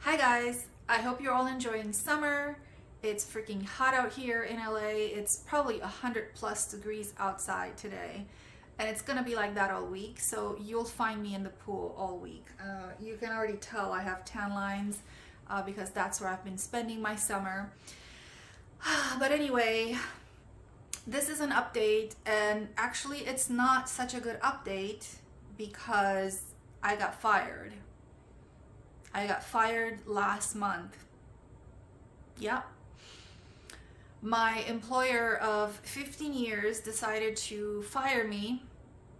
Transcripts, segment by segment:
Hi guys, I hope you're all enjoying summer. It's freaking hot out here in LA. It's probably 100+ degrees outside today, and it's gonna be like that all week, so you'll find me in the pool all week. You can already tell I have tan lines because that's where I've been spending my summer. But anyway, this is an update, and actually it's not such a good update because I got fired. I got fired last month. Yep. My employer of 15 years decided to fire me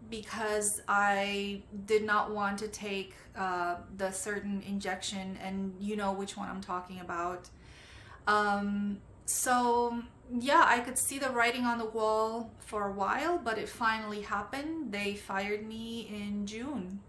because I did not want to take the certain injection, and you know which one I'm talking about. So yeah, I could see the writing on the wall for a while, but it finally happened. They fired me in June.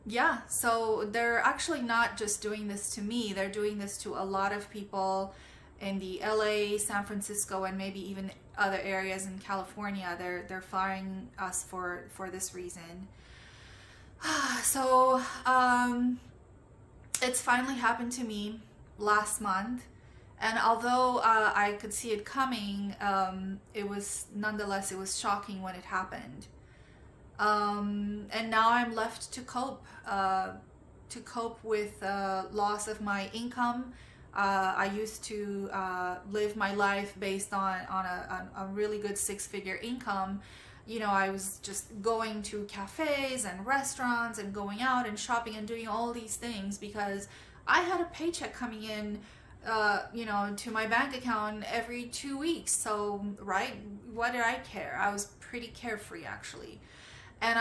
Yeah, so they're actually not just doing this to me, they're doing this to a lot of people in the LA, San Francisco, and maybe even other areas in California. They're firing us for this reason. So it's finally happened to me last month, and although I could see it coming, it was shocking when it happened. And now I'm left to cope with loss of my income. I used to live my life based on a really good six-figure income. You know, I was just going to cafes and restaurants and going out and shopping and doing all these things because I had a paycheck coming in, you know, to my bank account every 2 weeks. So, right, what did I care? I was pretty carefree, actually. And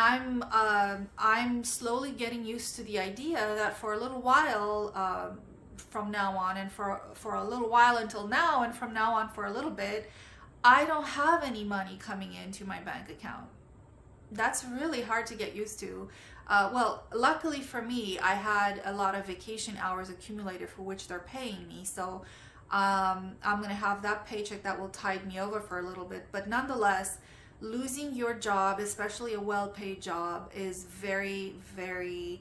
I'm slowly getting used to the idea that for a little while from now on, and for a little while until now, and from now on for a little bit, I don't have any money coming into my bank account. That's really hard to get used to. Well, luckily for me, I had a lot of vacation hours accumulated for which they're paying me. So I'm gonna have that paycheck that will tide me over for a little bit. But nonetheless, losing your job, especially a well-paid job, is very, very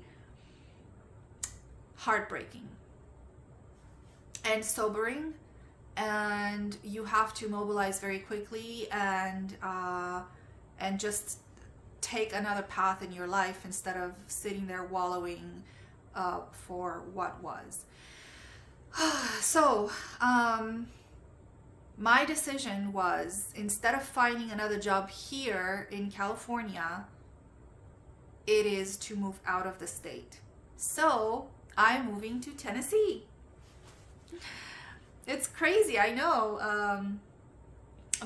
heartbreaking and sobering, and you have to mobilize very quickly and just take another path in your life instead of sitting there wallowing for what was. So my decision was, instead of finding another job here in California, it is to move out of the state. So I'm moving to Tennessee. It's crazy, I know,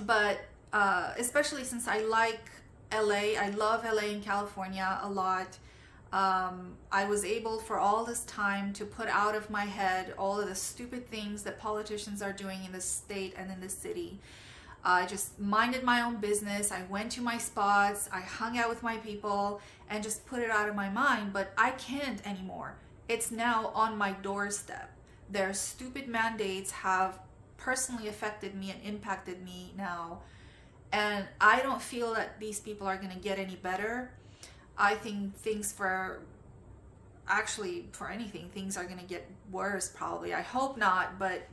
but especially since I like LA, I love LA and California a lot. I was able for all this time to put out of my head all of the stupid things that politicians are doing in this state and in this city. I just minded my own business. I went to my spots, I hung out with my people, and just put it out of my mind. But I can't anymore. It's now on my doorstep. Their stupid mandates have personally affected me and impacted me now. And I don't feel that these people are going to get any better. I think things for anything, things are going to get worse probably. I hope not, but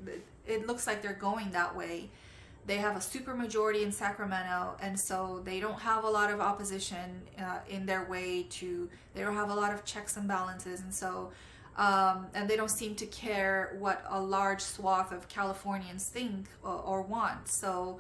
it looks like they're going that way. They have a super majority in Sacramento, and so they don't have a lot of opposition in their way to, they don't have a lot of checks and balances, and so and they don't seem to care what a large swath of Californians think or want. So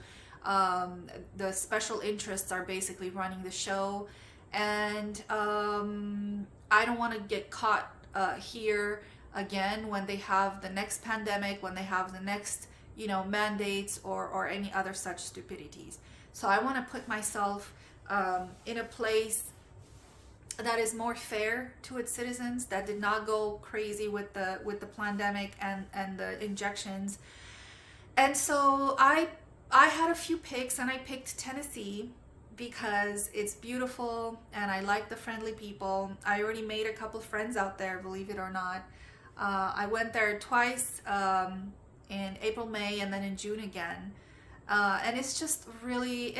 the special interests are basically running the show. And I don't want to get caught here again when they have the next pandemic, when they have the next, you know, mandates or any other such stupidities. So I want to put myself in a place that is more fair to its citizens, that did not go crazy with the pandemic and the injections. And so I had a few picks, and I picked Tennessee because it's beautiful and I like the friendly people. I already made a couple friends out there, believe it or not. I went there twice, in April, May, and then in June again. And it's just really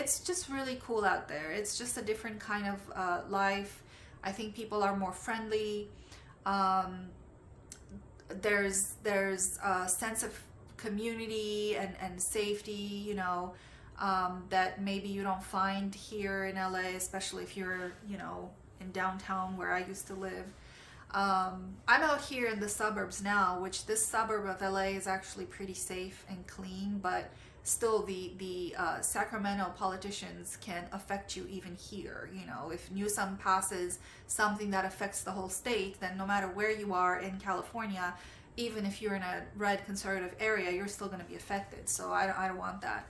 cool out there. It's just a different kind of life. I think people are more friendly. There's a sense of community and safety, you know, that maybe you don't find here in LA, especially if you're, you know, in downtown where I used to live. I'm out here in the suburbs now, which this suburb of LA is actually pretty safe and clean, but still the Sacramento politicians can affect you even here. You know, if Newsom passes something that affects the whole state, then no matter where you are in California, even if you're in a red conservative area, you're still going to be affected. So I don't want that.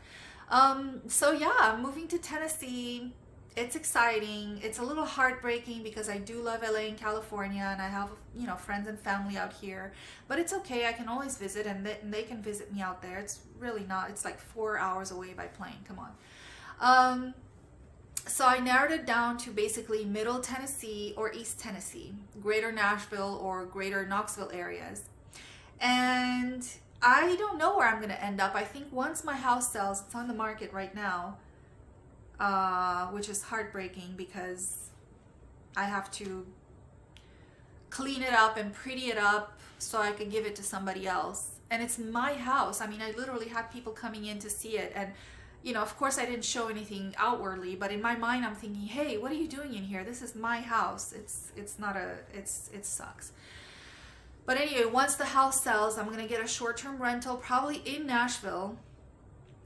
So yeah, moving to Tennessee, it's exciting. It's a little heartbreaking because I do love LA and California, and I have, you know, friends and family out here, but it's okay. I can always visit, and they can visit me out there. It's really not, it's like 4 hours away by plane. Come on. So I narrowed it down to basically Middle Tennessee or East Tennessee, Greater Nashville or Greater Knoxville areas. And I don't know where I'm going to end up. I think once my house sells, it's on the market right now, which is heartbreaking because I have to clean it up and pretty it up so I can give it to somebody else. And it's my house. I mean, I literally had people coming in to see it, and you know, of course I didn't show anything outwardly, but in my mind I'm thinking, hey, what are you doing in here? This is my house. It sucks. But anyway, once the house sells, I'm going to get a short-term rental, probably in Nashville.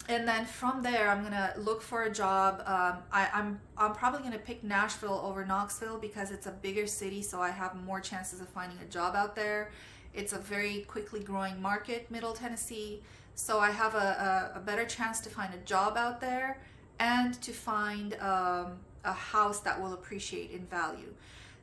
And then from there, I'm going to look for a job. I'm probably going to pick Nashville over Knoxville because it's a bigger city, so I have more chances of finding a job out there. It's a very quickly growing market, Middle Tennessee. So I have a better chance to find a job out there and to find a house that will appreciate in value.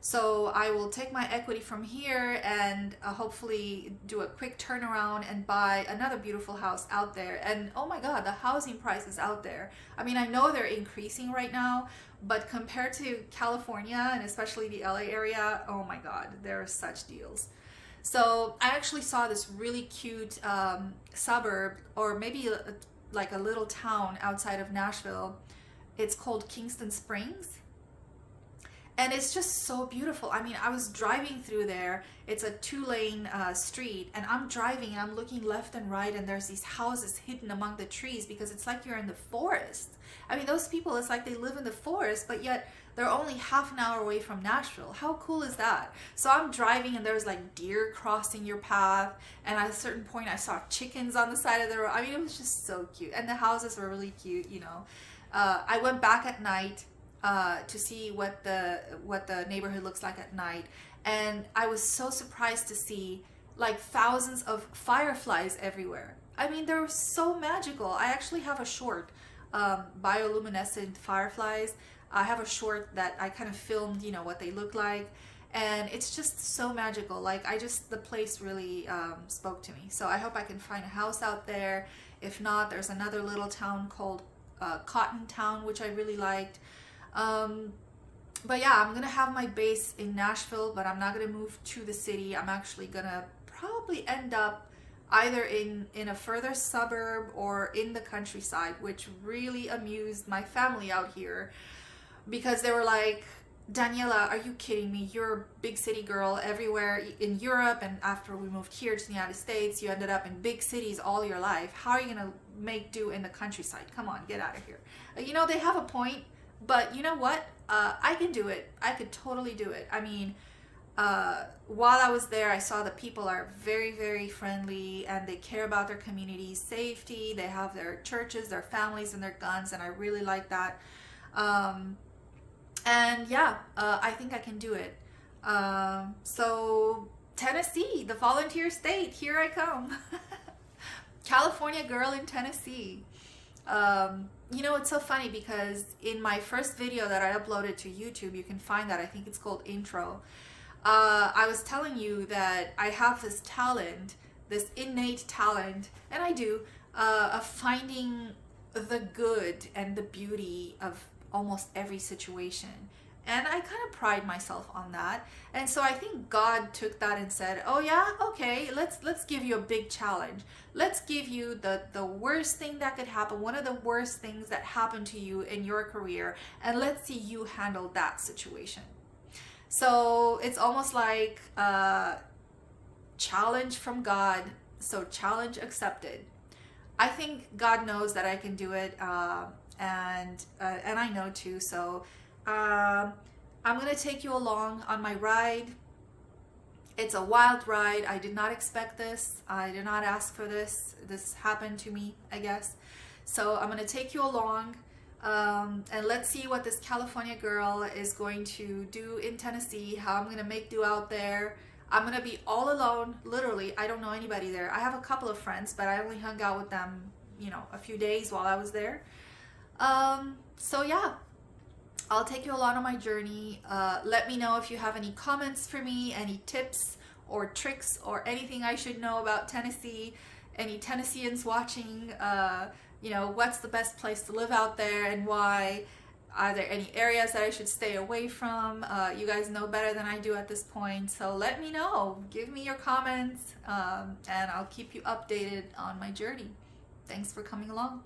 So I will take my equity from here and hopefully do a quick turnaround and buy another beautiful house out there. And oh my God, the housing prices out there. I mean, I know they're increasing right now, but compared to California and especially the LA area, oh my God, there are such deals. So I actually saw this really cute suburb, or maybe like a little town outside of Nashville. It's called Kingston Springs. And it's just so beautiful. I mean, I was driving through there. It's a 2-lane street, and I'm driving and I'm looking left and right, and there's these houses hidden among the trees because it's like you're in the forest. I mean, those people, it's like they live in the forest, but yet they're only half an hour away from Nashville. How cool is that? So I'm driving and there's like deer crossing your path, and at a certain point I saw chickens on the side of the road. I mean, it was just so cute, and the houses were really cute, you know. I went back at night to see what the neighborhood looks like at night, and I was so surprised to see like thousands of fireflies everywhere. I mean, they're so magical. I actually have a short, bioluminescent fireflies. I have a short that I kind of filmed, you know, what they look like, and it's just so magical. Like, the place really spoke to me. So I hope I can find a house out there. If not, there's another little town called Cotton Town, which I really liked. But yeah, I'm gonna have my base in Nashville, but I'm not gonna move to the city. I'm actually gonna probably end up either in a further suburb or in the countryside, which really amused my family out here because they were like, Daniela, are you kidding me? You're a big city girl everywhere in Europe, and after we moved here to the United States, you ended up in big cities all your life. How are you gonna make do in the countryside? Come on, get out of here. You know, they have a point. But you know what? I can do it. I could totally do it. I mean, while I was there, I saw that people are very, very friendly, and they care about their community's safety. They have their churches, their families, and their guns, and I really like that. And yeah, I think I can do it. So Tennessee, the volunteer state, here I come. California girl in Tennessee. You know, it's so funny because in my first video that I uploaded to YouTube, you can find that, I think it's called Intro. I was telling you that I have this talent, this innate talent, and I do, of finding the good and the beauty of almost every situation. And I kind of pride myself on that. And so I think God took that and said, oh yeah, okay, let's give you a big challenge. Let's give you the worst thing that could happen, one of the worst things that happened to you in your career, and let's see you handle that situation. So it's almost like a challenge from God. So challenge accepted. I think God knows that I can do it, and I know too. So I'm gonna take you along on my ride. It's a wild ride. I did not expect this. I did not ask for this. This happened to me, I guess. So I'm gonna take you along, and let's see what this California girl is going to do in Tennessee, how I'm gonna make do out there. I'm gonna be all alone, literally. I don't know anybody there. I have a couple of friends, but I only hung out with them, you know, a few days while I was there. So yeah, I'll take you along on my journey. Let me know if you have any comments for me, any tips or tricks or anything I should know about Tennessee. Any Tennesseans watching, you know, what's the best place to live out there and why? Are there any areas that I should stay away from? You guys know better than I do at this point, so let me know. Give me your comments, and I'll keep you updated on my journey. Thanks for coming along.